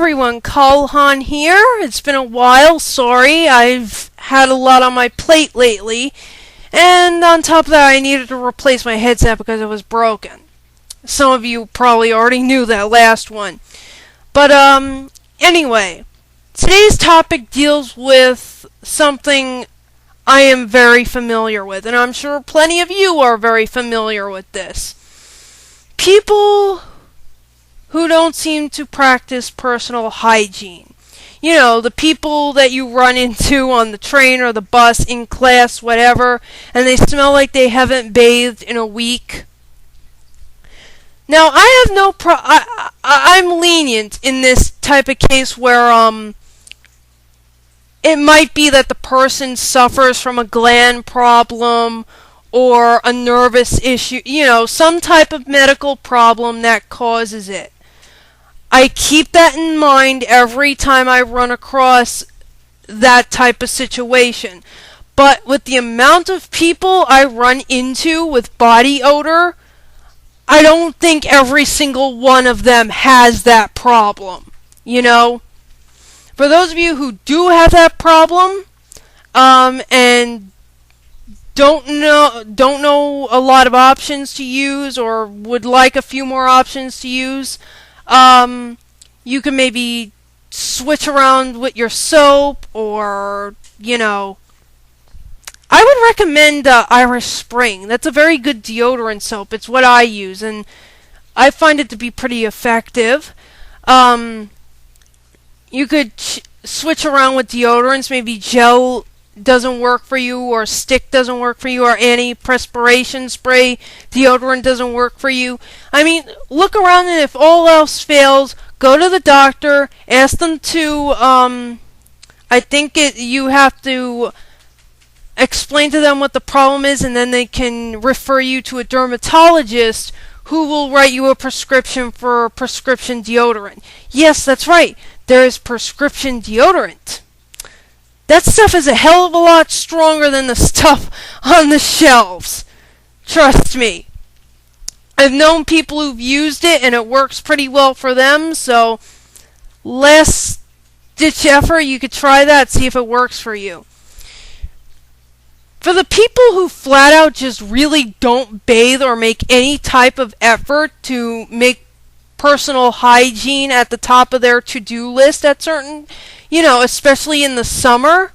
everyone, Colhan here. It's been a while, sorry. I've had a lot on my plate lately. And on top of that, I needed to replace my headset because it was broken. Some of you probably already knew that last one. But, anyway, today's topic deals with something I am very familiar with, and I'm sure plenty of you are very familiar with this. People who don't seem to practice personal hygiene. You know, the people that you run into on the train or the bus, in class, whatever, and they smell like they haven't bathed in a week. Now, I have no I'm lenient in this type of case where, it might be that the person suffers from a gland problem or a nervous issue, you know, some type of medical problem that causes it. I keep that in mind every time I run across that type of situation. But with the amount of people I run into with body odor, I don't think every single one of them has that problem, you know? For those of you who do have that problem, and don't know a lot of options to use or would like a few more options to use, you can maybe switch around with your soap, or, you know, I would recommend Irish Spring. That's a very good deodorant soap. It's what I use, and I find it to be pretty effective. You could switch around with deodorants. Maybe gel doesn't work for you, or stick doesn't work for you, or anti-perspiration spray deodorant doesn't work for you. I mean, look around, and if all else fails, go to the doctor, ask them to, you have to explain to them what the problem is, and then they can refer you to a dermatologist who will write you a prescription for prescription deodorant. Yes, that's right. There is prescription deodorant. That stuff is a hell of a lot stronger than the stuff on the shelves. Trust me. I've known people who've used it and it works pretty well for them, so last ditch effort, you could try that, see if it works for you. For the people who flat out just really don't bathe or make any type of effort to make personal hygiene at the top of their to-do list at certain, you know, especially in the summer,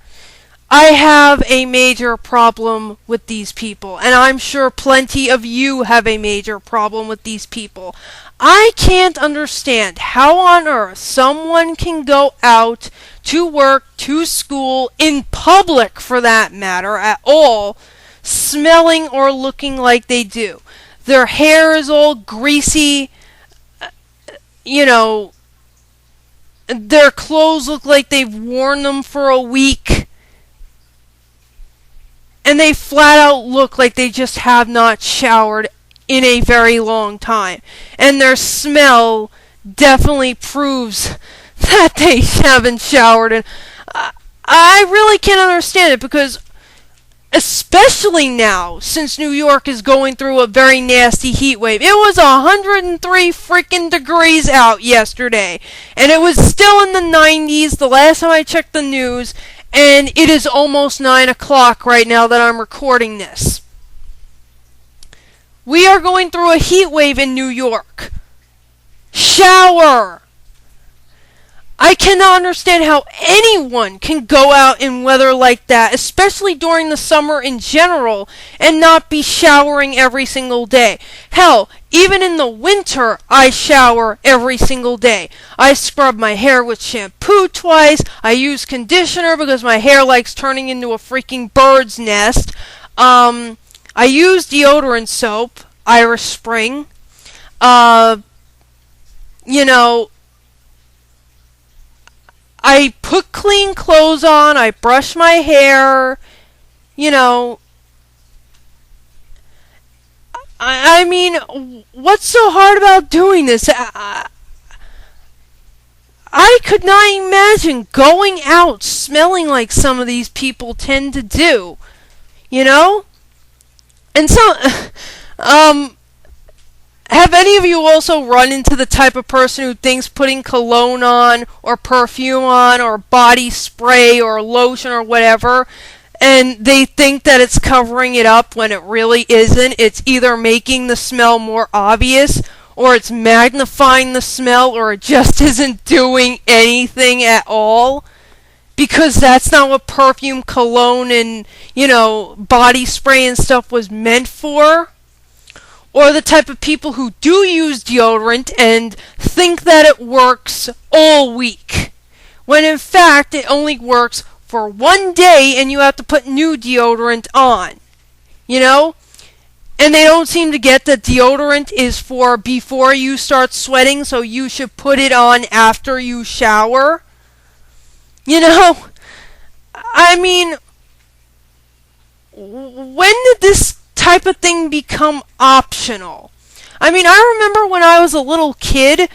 I have a major problem with these people, and I'm sure plenty of you have a major problem with these people. I can't understand how on earth someone can go out to work, to school, in public for that matter at all, smelling or looking like they do. Their hair is all greasy, you know, their clothes look like they've worn them for a week, and they flat out look like they just have not showered in a very long time. And their smell definitely proves that they haven't showered. And I really can't understand it, because especially now, since New York is going through a very nasty heat wave. It was 103 freaking degrees out yesterday, and it was still in the 90s the last time I checked the news, and it is almost 9 o'clock right now that I'm recording this. We are going through a heat wave in New York. Shower! I cannot understand how anyone can go out in weather like that, especially during the summer in general, and not be showering every single day. Hell, even in the winter, I shower every single day. I scrub my hair with shampoo twice. I use conditioner because my hair likes turning into a freaking bird's nest. I use deodorant soap, Irish Spring. You know, I put clean clothes on, I brush my hair, you know. I mean, what's so hard about doing this? I could not imagine going out smelling like some of these people tend to do, you know? And so, Have any of you also run into the type of person who thinks putting cologne on or perfume on or body spray or lotion or whatever, and they think that it's covering it up when it really isn't? It's either making the smell more obvious, or it's magnifying the smell, or it just isn't doing anything at all. Because that's not what perfume, cologne, and, body spray and stuff was meant for. Or the type of people who do use deodorant and think that it works all week, when in fact it only works for one day and you have to put new deodorant on. And they don't seem to get that deodorant is for before you start sweating, so you should put it on after you shower. I mean, when did this type of thing become optional? I mean, I remember when I was a little kid,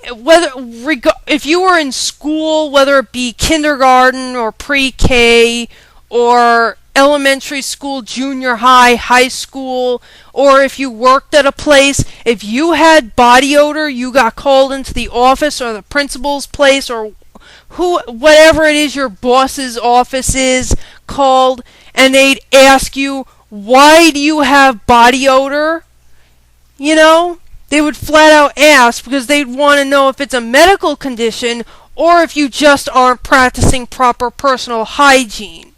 if you were in school, whether it be kindergarten or pre-K or elementary school, junior high, high school, or if you worked at a place, if you had body odor, you got called into the office or the principal's place or whatever it is your boss's office is called, and they'd ask you, why do you have body odor? They would flat out ask because they'd want to know if it's a medical condition or if you just aren't practicing proper personal hygiene.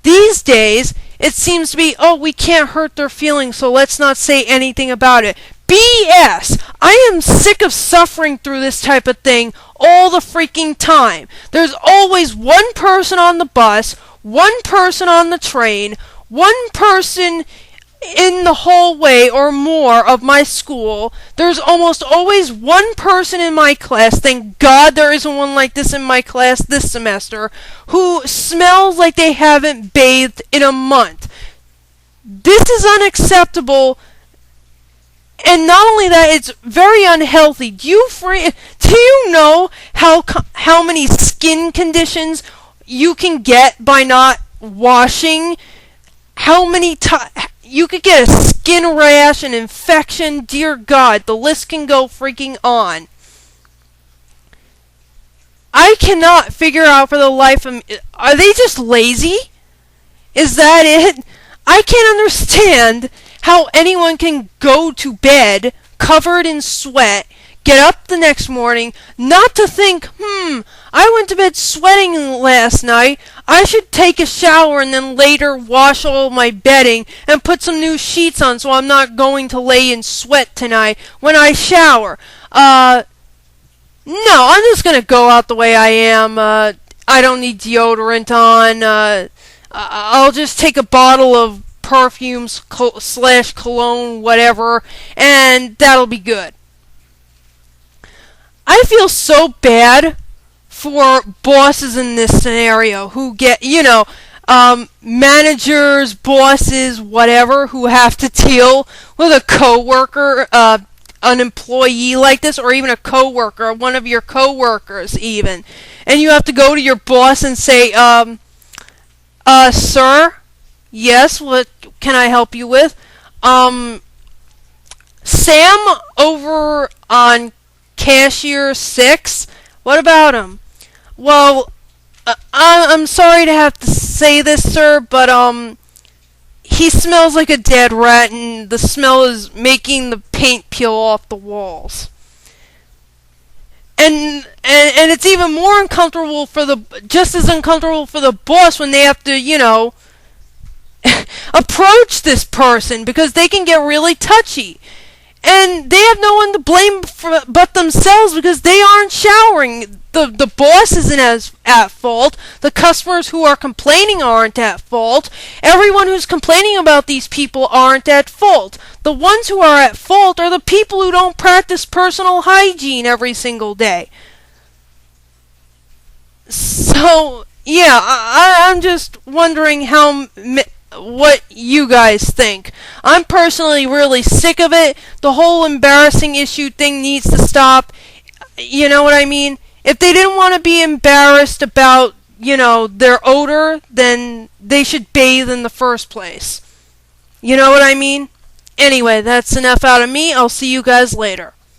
These days, it seems to be, we can't hurt their feelings, so let's not say anything about it. BS! I am sick of suffering through this type of thing all the freaking time. There's always one person on the bus, one person on the train, one person in the hallway or more of my school. There's almost always one person in my class, thank God there isn't one like this in my class this semester, who smells like they haven't bathed in a month. This is unacceptable, and not only that, it's very unhealthy. Do you know how many skin conditions you can get by not washing? How many you could get a skin rash, an infection, dear God, the list can go freaking on. I cannot figure out for the life of me, are they just lazy? Is that it? I can't understand how anyone can go to bed covered in sweat, get up the next morning, not to think, I went to bed sweating last night, I should take a shower and then later wash all my bedding and put some new sheets on so I'm not going to lay in sweat tonight when I shower. No, I'm just going to go out the way I am. I don't need deodorant on. I'll just take a bottle of perfume / cologne, whatever, and that'll be good. I feel so bad for bosses in this scenario who get, managers, bosses, whatever, who have to deal with a coworker, an employee like this, or even a coworker, one of your coworkers even. And you have to go to your boss and say, sir, yes, what can I help you with? Sam over on Cashier 6, what about him? Well, I'm sorry to have to say this, sir, but he smells like a dead rat, and the smell is making the paint peel off the walls. And it's even more uncomfortable just as uncomfortable for the boss when they have to, approach this person, because they can get really touchy. And they have no one to blame but themselves, because they aren't showering. The boss isn't at fault. The customers who are complaining aren't at fault. Everyone who's complaining about these people aren't at fault. The ones who are at fault are the people who don't practice personal hygiene every single day. So, yeah, I'm just wondering what you guys think. I'm personally really sick of it. The whole embarrassing issue thing needs to stop. You know what I mean? If they didn't want to be embarrassed about, their odor, then they should bathe in the first place. You know what I mean? Anyway, that's enough out of me. I'll see you guys later.